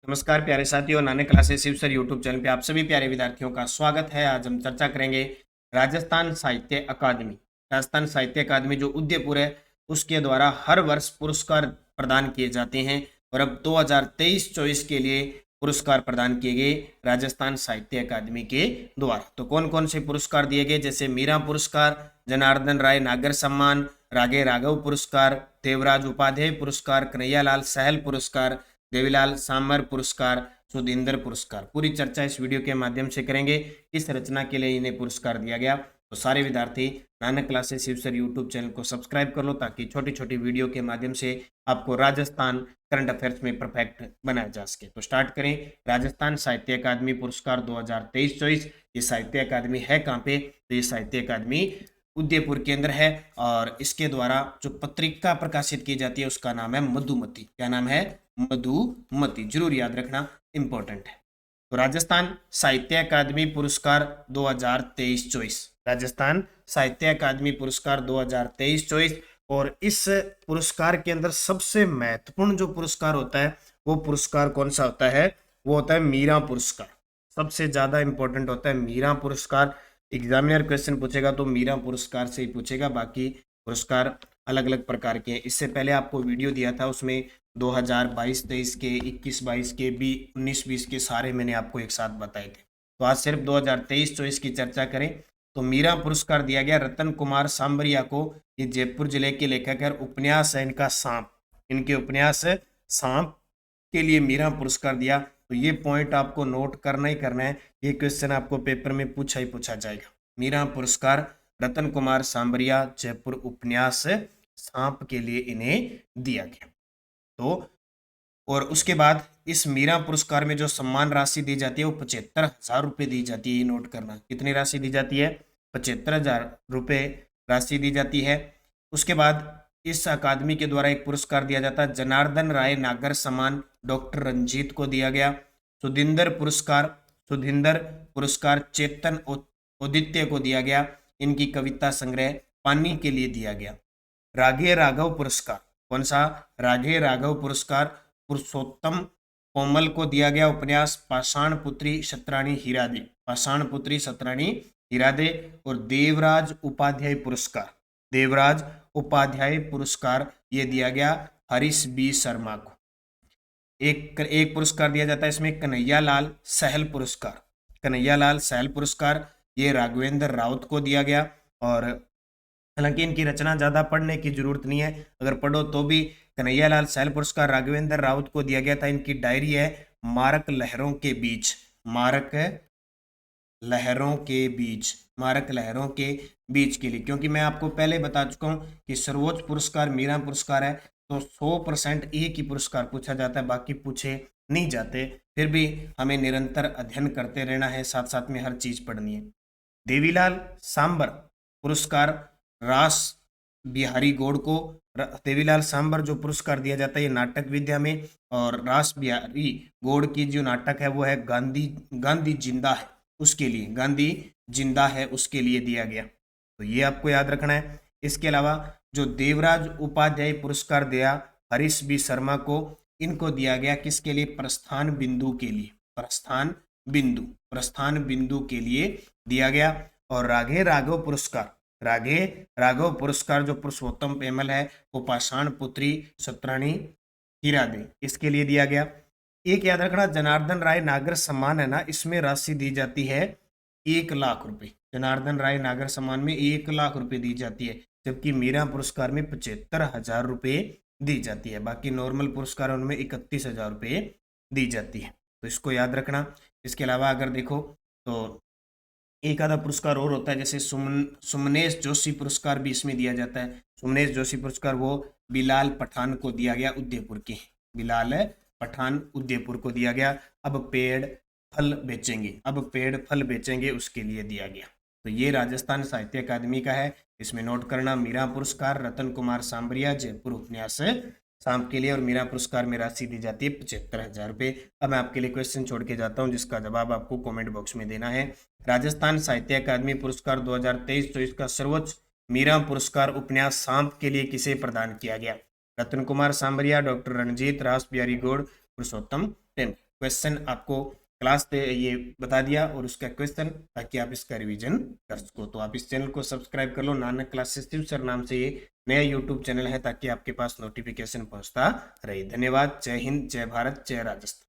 नमस्कार प्यारे साथियों, Nanak classes Shiv sir YouTube channel पे आप सभी प्यारे विद्यार्थियों का स्वागत है। आज हम चर्चा करेंगे राजस्थान साहित्य अकादमी। राजस्थान साहित्य अकादमी जो उदयपुर है उसके द्वारा हर वर्ष पुरस्कार प्रदान किए जाते हैं और अब 2023-24 के लिए पुरस्कार प्रदान किए गए राजस्थान साहित्य अकादमी के द्वारा। तो कौन कौन से पुरस्कार दिए गए, जैसे मीरा पुरस्कार, जनार्दन राय नागर सम्मान, रागे राघव पुरस्कार, देवराज उपाध्याय पुरस्कार, कन्हैयालाल सहल पुरस्कार, देवीलाल सांबर पुरस्कार, सुधिंदर पुरस्कार। पूरी चर्चा इस वीडियो के माध्यम से करेंगे। किस रचना के लिए इन्हें पुरस्कार दिया गया। तो सारे विद्यार्थी Nanak classes Shiv sir YouTube channel को सब्सक्राइब कर लो ताकि छोटी छोटी वीडियो के माध्यम से आपको राजस्थान करंट अफेयर्स में परफेक्ट बनाया जा सके। तो स्टार्ट करें। राजस्थान साहित्य अकादमी पुरस्कार 2023-24। ये साहित्य अकादमी है कहाँ पे? तो ये साहित्य अकादमी उदयपुर के अंदर है और इसके द्वारा जो पत्रिका प्रकाशित की जाती है उसका नाम है मधुमती। क्या नाम है? मधुमती। जरूर याद रखना, इंपॉर्टेंट है। तो राजस्थान साहित्य अकादमी पुरस्कार 2023-24, राजस्थान साहित्य अकादमी पुरस्कार 2023-24। और इस पुरस्कार के अंदर सबसे महत्वपूर्ण जो पुरस्कार होता है वो पुरस्कार कौन सा होता है? वो होता है मीरा पुरस्कार। सबसे ज्यादा इंपॉर्टेंट होता है मीरा पुरस्कार। एग्जामिनर क्वेश्चन पूछेगा तो मीरा पुरस्कार से ही पूछेगा, बाकी पुरस्कार अलग अलग प्रकार के हैं। इससे पहले आपको वीडियो दिया था, उसमें 2022-23 के, 21-22 के, 19-20 के सारे मैंने आपको एक साथ बताए थे। तो आज सिर्फ 2023-24 की चर्चा करें तो मीरा पुरस्कार दिया गया रतन कुमार सांबरिया को। ये जयपुर जिले के लेखक है। उपन्यास है इनका सांप। इनके उपन्यास सांप के लिए मीरा पुरस्कार दिया। तो ये पॉइंट आपको नोट करना ही करना है। ये क्वेश्चन आपको पेपर में पूछा ही पूछा जाएगा। मीरा पुरस्कार रतन कुमार सांबरिया, जयपुर, उपन्यास सांप के लिए इन्हें दिया गया। तो और उसके बाद इस मीरा पुरस्कार में जो सम्मान राशि दी जाती है वो 75,000 रुपये दी जाती है। ये नोट करना। कितनी राशि दी जाती है? 75,000 रुपये राशि दी जाती है। उसके बाद इस अकादमी के द्वारा एक पुरस्कार दिया जाता है जनार्दन राय नागर सम्मान, डॉक्टर रंजीत को दिया गया। सुधिंदर पुरस्कार चेतन औदित्य को दिया गया। इनकी कविता संग्रह पानी के लिए दिया गया। रागे राघव पुरस्कार, कौन सा? रागे राघव पुरस्कार पुरुषोत्तम कोमल को दिया गया। उपन्यास पाषाण पुत्री सत्राणी हीरादे, पाषाण पुत्री सत्राणी हीरादे। और देवराज उपाध्याय पुरस्कार ये दिया गया हरीश बी शर्मा को। एक पुरस्कार दिया जाता है इसमें कन्हैयालाल सहल पुरस्कार ये राघवेंद्र राउत को दिया गया। और हालांकि इनकी रचना ज्यादा पढ़ने की जरूरत नहीं है, अगर पढ़ो तो भी। कन्हैयालाल सहल पुरस्कार राघवेंद्र राउत को दिया गया था। इनकी डायरी है मारक लहरों के बीच, मारक लहरों के बीच के लिए। क्योंकि मैं आपको पहले बता चुका हूं कि सर्वोच्च पुरस्कार मीरा पुरस्कार है, तो 100% एक ही पुरस्कार पूछा जाता है, बाकी पूछे नहीं जाते। फिर भी हमें निरंतर अध्ययन करते रहना है, साथ साथ में हर चीज पढ़नी है। देवीलाल सांबर पुरस्कार रास बिहारी गौड़ को। देवीलाल सांबर जो पुरस्कार दिया जाता है ये नाटक विद्या में, और रास बिहारी गौड़ की जो नाटक है वो है गांधी जिंदा है उसके लिए दिया गया। तो ये आपको याद रखना है। इसके अलावा जो देवराज उपाध्याय पुरस्कार दिया हरीश बी शर्मा को, इनको दिया गया किसके लिए? प्रस्थान बिंदु के लिए, प्रस्थान बिंदु के लिए दिया गया। और रागे राघव पुरस्कार जो पुरुषोत्तम पेमल है वो पाषाण पुत्री सत्राणी हीरादे इसके लिए दिया गया। एक याद रखना, जनार्दन राय नागर सम्मान है ना, इसमें राशि दी जाती है 1 लाख रुपए। जनार्दन राय नागर सम्मान में 1 लाख रुपए दी जाती है, जबकि मीरा पुरस्कार में 75,000 रुपए दी जाती है। बाकी नॉर्मल पुरस्कार उनमें 31,000 रुपए दी जाती है। तो इसको याद रखना। इसके अलावा अगर देखो तो एक आधा पुरस्कार और होता है, जैसे सुमनेश जोशी पुरस्कार भी इसमें दिया जाता है। सुमनेश जोशी पुरस्कार वो बिलाल पठान को दिया गया, उदयपुर के बिलाल पठान उदयपुर को दिया गया। अब पेड़ फल बेचेंगे उसके लिए दिया गया। तो ये राजस्थान साहित्य अकादमी का है। इसमें नोट करना, मीरा पुरस्कार रतन कुमार सांबरिया, जयपुर, उपन्यास सांप के लिए। और मीरा पुरस्कार में राशि दी जाती है 75,000 रुपये। अब मैं आपके लिए क्वेश्चन छोड़ के जाता हूं जिसका जवाब आपको कमेंट बॉक्स में देना है। राजस्थान साहित्य अकादमी पुरस्कार 2023-24 का सर्वोच्च मीरा पुरस्कार उपन्यास सांप के लिए किसे प्रदान किया गया? रतन कुमार सांबरिया, डॉक्टर रणजीत, रास बिहारी गौड़, पुरुषोत्तम पेमल। क्वेश्चन आपको क्लास पे ये बता दिया और उसका क्वेश्चन, ताकि आप इसका रिवीजन कर सको। तो आप इस चैनल को सब्सक्राइब कर लो, नानक क्लासेस शिव सर नाम से ये नया यूट्यूब चैनल है, ताकि आपके पास नोटिफिकेशन पहुंचता रहे। धन्यवाद। जय हिंद, जय भारत, जय राजस्थान।